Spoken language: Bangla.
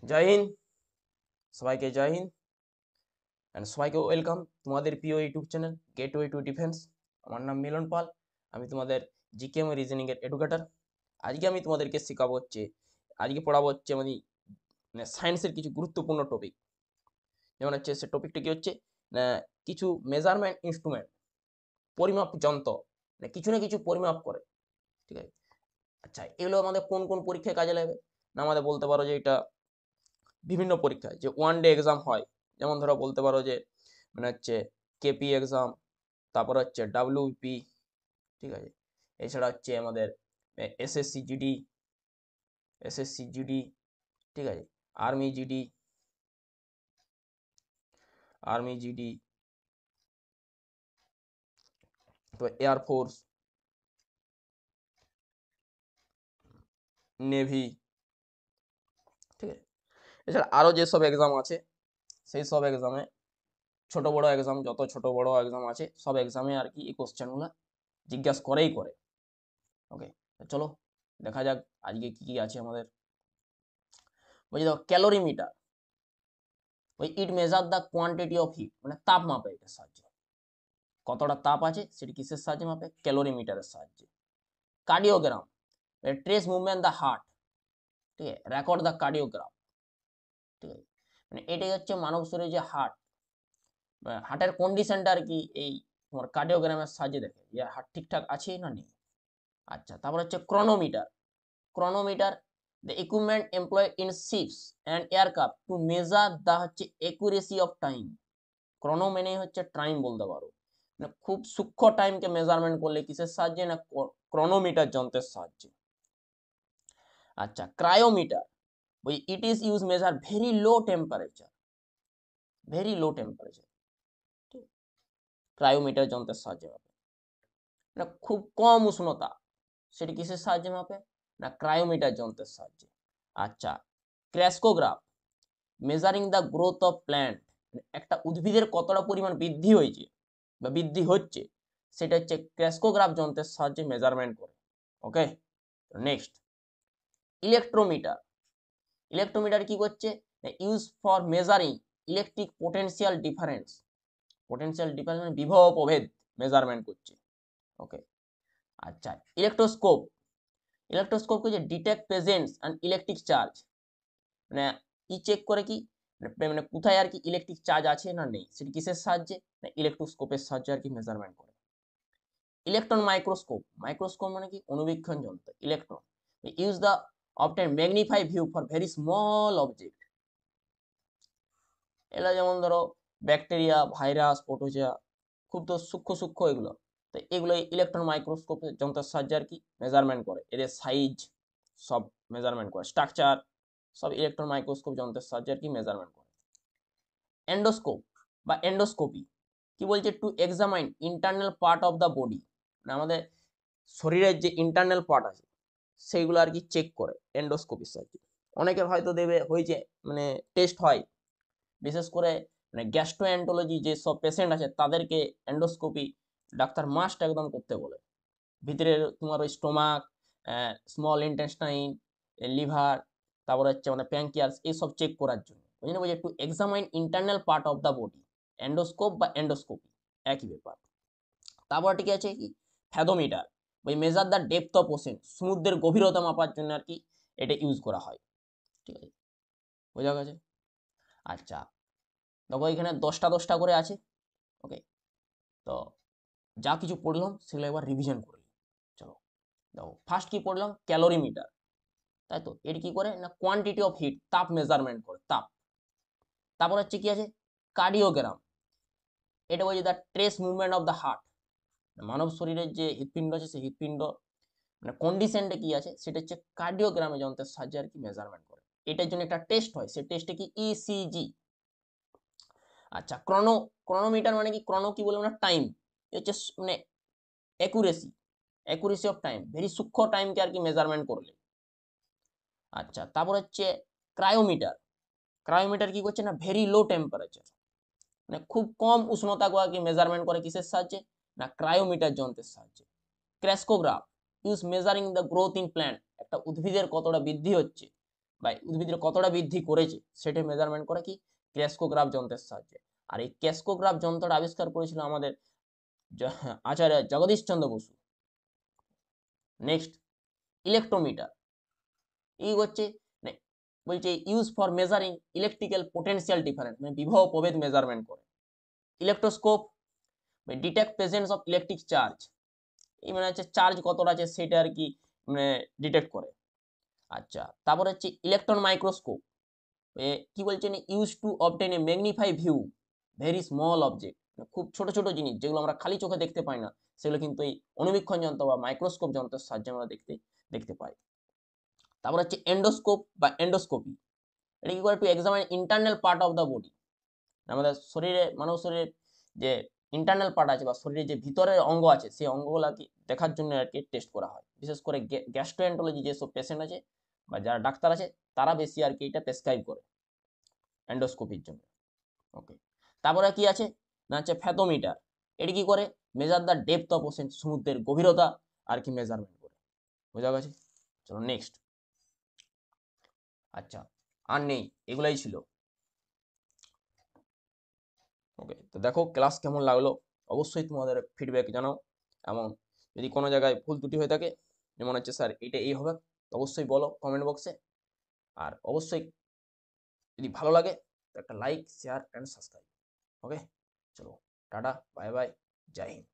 জয় হিন্দ, সবাইকে জয় হিন্দ অ্যান্ড সবাইকে ওয়েলকাম তোমাদের প্রিয় YouTube channel gateway to defence. আমার নাম মিলন পাল, আমি তোমাদের জিকেএম রিজনিং এর এডুকেটর। আজকে আমি তোমাদেরকে শেখাবো আজকে পড়াবো আমাদের সায়েন্সের কিছু গুরুত্বপূর্ণ টপিক। যেমন সে টপিকটা কি হচ্ছে কিছু মেজারমেন্ট ইনস্ট্রুমেন্ট, পরিমাপ যন্ত্র, কিছু না কিছু পরিমাপ করে, ঠিক আছে। আচ্ছা, এগুলো আমাদের কোন কোন পরীক্ষায় কাজে লাগবে? না, আমাদের বলতে পারো যে এটা বিভিন্ন পরীক্ষায় যে ওয়ান ডে এক্সাম হয়, যেমন ধরো বলতে পারো যে কেপি এক্সাম, তারপর ডাব্লিউপি, ঠিক আছে। এছাড়া আমাদের এসএসসি জিডি, ঠিক আছে, আর্মি জিডি, তো এয়ারফোর্স, নেভি, ঠিক আছে। এছাড়া আরও যেসব এক্সাম আছে সেই সব এক্সামে ছোট বড় এক্সাম, যত ছোট বড় এক্সাম আছে সব এক্সামে আর কি এই কোশ্চেনগুলো জিজ্ঞাসা করেই করে। ওকে, চলো দেখা যাক আজকে কি কি আছে আমাদের। বলছি দেখো, calorimeter, it measure the quantity of hit, মানে তাপ মাপে, এটার সাহায্যে কতটা তাপ আছে সেটি কিসের সাহায্যে মাপে? ক্যালোরিমিটারের সাহায্যে। Cardiogram, trace movement the heart, ঠিক আছে, রেকর্ড দ্য কার্ডিওগ্রাম, ঠিক আছে। মানে এটাই হচ্ছে মানব শরীরে যে হার্টের কন্ডিশনটা আর কি এই তোমার কার্ডিওগ্রামের সাহায্যে দেখে যে হার্ট ঠিকঠাক আছে না নেই। আচ্ছা, তারপর chronometer. Chronometer, the equipment employed in ships and aircraft to measure the accuracy of time. ক্রোনো মানে টাইম বলতে পারো, মানে খুব সূক্ষ্ম টাইমকে মেজারমেন্ট করলে কিসের সাহায্যে? না ক্রোনোমিটার যন্ত্রের সাহায্যে। আচ্ছা, cryometer, it is use measure very low temperature, cryometer যন্ত্রের সাহায্যে মাপে। না খুব কম উষ্ণতা, সেটি কিসের সাহায্যে মাপে? না ক্রায়োমিটার যন্ত্রের সাহায্যে। আচ্ছা, crescograph, measuring the growth of plant, একটা উদ্ভিদের কতটা পরিমাণ বৃদ্ধি হয়েছে বা বৃদ্ধি হচ্ছে সেটা ক্র্যাস্কোগ্রাফ যন্ত্রের সাহায্যে মেজারমেন্ট করে। ওকে, নেক্সট, ইলেকট্রোমিটার। ইলেকট্রোমিটার কি করছে? Use for measuring electric potential difference মানে বিভব প্রভেদ মেজারমেন্ট করছে। ওকে, আচ্ছা, ইলেকট্রোস্কোপ। ইলেকট্রোস্কোপ হচ্ছে detect presence and electric charge, মানে চেক করে কি, মানে কোথায় আর কি ইলেকট্রিক চার্জ আছে না নেই, সেটি কিসের সাহায্যে? না ইলেকট্রোস্কোপের সাহায্যে আর কি মেজারমেন্ট করে। Electron microscope. মাইক্রোস্কোপ মানে কি অনুবীক্ষণ যন্ত্র। Electron use the obtain magnify view for very small object. এগুলো যেমন ধরো ব্যাকটেরিয়া, ভাইরাস, প্রোটোজোয়া, খুব তো সূক্ষ্ম এগুলো, তো এগুলো ইলেকট্রন মাইক্রোস্কোপ যন্ত্রের সাহায্যে আর কি মেজারমেন্ট করে, এদের সাইজ সব মেজারমেন্ট করে, স্ট্রাকচার সব ইলেকট্রন মাইক্রোস্কোপ যন্ত্রের সাহায্যে আর কি মেজারমেন্ট করে। এন্ডোস্কোপ বা এন্ডোস্কোপি কি বলছে? To examine internal part of the body, মানে আমাদের শরীরের যে ইন্টারনাল পার্ট আছে সেইগুলো আর কি চেক করে এন্ডোস্কোপির সাহায্যে। অনেকের হয়তো দেবে হয়েছে, মানে টেস্ট হয়, বিশেষ করে মানে গ্যাস্ট্রোএন্টোলজি যে সব পেশেন্ট আছে তাদেরকে এন্ডোস্কোপি ডাক্তার মাস্ট একদম করতে বলে। ভিতরে তোমার ওই স্টোমাক, স্মল ইন্টেস্টাইন, লিভার, তারপর মানে প্যাঙ্কিয়াস, এইসব চেক করার জন্য ওই জন্য বলছি to examine internal part of the body. Endoscope বা এন্ডোস্কোপি একই ব্যাপার। তারপর ঠিক আছে কি, ফ্যাদোমিটার, ওই measure the depth of ocean, সমুদ্রের গভীরতা মাপার জন্য আর কি এটা ইউজ করা হয়। ঠিক আছে, বোঝা গেছে? আচ্ছা, দেখো এখানে 10টা করে আছে। ওকে, তো যা কিছু পড়লাম সেগুলো একবার রিভিশন করে নিই। চলো দেখো, ফার্স্ট কি পড়লাম? ক্যালোরিমিটার, তাই তো। এর কি করে? না কোয়ান্টিটি অফ হিট, তাপ মেজারমেন্ট করে, তাপ। তারপর কি আছে? কার্ডিওগ্রাম, এটা বলছে the trace movement of the heart, মানব শরীরের যে হৃৎপিণ্ড আছে সেই হৃৎপিণ্ড মানে কন্ডিশনটা কি আছে সেটা কার্ডিওগ্রামে যন্ত্রের সাহায্যে আর কি মেজারমেন্ট করে। এটার জন্য একটা টেস্ট হয়, সেই টেস্টে কি ইসিজি। আচ্ছা, ক্রোনোমিটার মানে কি? ক্রোনো কি বললাম না, টাইম, মানে অ্যাকুরেসি অফ টাইম, ভেরি সূক্ষ্ম টাইমকে আর কি মেজারমেন্ট করলে। আচ্ছা, তারপর ক্রায়োমিটার। ক্রায়োমিটার কি করছে? না ভেরি লো টেম্পারেচার, মানে খুব কম উষ্ণতাকে আর কি মেজারমেন্ট করে কিসের সাহায্যে? না ক্রায়োমিটার যন্ত্রের সাহায্যে। Crescograph, use measuring the growth in plant, একটা উদ্ভিদের কতটা বৃদ্ধি হচ্ছে বা উদ্ভিদের কতটা বৃদ্ধি করেছে সেটা মেজারমেন্ট করে কি ক্রেস্কোগ্রাফ যন্ত্রের সাহায্যে। আর এই ক্রেস্কোগ্রাফ যন্ত্রটা আবিষ্কার করেছিল আমাদের আচার্য জগদীশ চন্দ্র বসু। নেক্সট ইলেকট্রোমিটার, এই হচ্ছে মানে বলছে use for measuring electrical potential difference, মানে বিভব প্রভেদ মেজারমেন্ট করে। Electroscope detect presence of electric charge, এই মানে হচ্ছে চার্জ কতটা আছে সেটা আর কি মানে ডিটেক্ট করে। আচ্ছা, তারপর হচ্ছে ইলেকট্রন মাইক্রোস্কোপ, কি বলছেন use to obtain A magnify view very small object, খুব ছোট ছোট জিনিস যেগুলো আমরা খালি চোখে দেখতে পাই না সেগুলো কিন্তু এই অনুবীক্ষণ যন্ত্র বা মাইক্রোস্কোপ যন্ত্রের সাহায্যে আমরা দেখতে পাই। তারপর হচ্ছে এন্ডোস্কোপ বা এন্ডোস্কোপি, এটা কি করে to examine internal part of the body, আমাদের শরীরে মানব শরীরের যে ইন্টারনাল পার্ট আছে বা শরীরের যে ভিতরের অঙ্গ আছে সেই অঙ্গগুলোকে দেখার জন্য আর কি টেস্ট করা হয়। বিশেষ করে গ্যাস্ট্রোএন্টারোলজি যেসব পেশেন্ট আছে বা যারা ডাক্তার আছে তারা বেশি আর কি এটা প্রেসক্রাইব করে এন্ডোস্কোপির জন্য। ওকে, তারপরে কি আছে না হচ্ছে ফ্যাথোমিটার, এটি কি করে measure the depth of ocean, সমুদ্রের গভীরতা আর কি মেজারমেন্ট করে। বোঝা গেছে? চলো নেক্সট। আচ্ছা, আর নেই, এগুলাই ছিল। ওকে, তো দেখো ক্লাস কেমন লাগলো অবশ্যই তোমাদের ফিডব্যাক জানাও, এবং যদি কোনো জায়গায় ভুল ত্রুটি হয়ে থাকে যেমন হচ্ছে স্যার এটা এই হবে অবশ্যই বলো কমেন্ট বক্সে। আর অবশ্যই যদি ভালো লাগে তো একটা লাইক শেয়ার অ্যান্ড সাবস্ক্রাইব। ওকে, চলো টাটা বাই বাই, জয় হিন্দ।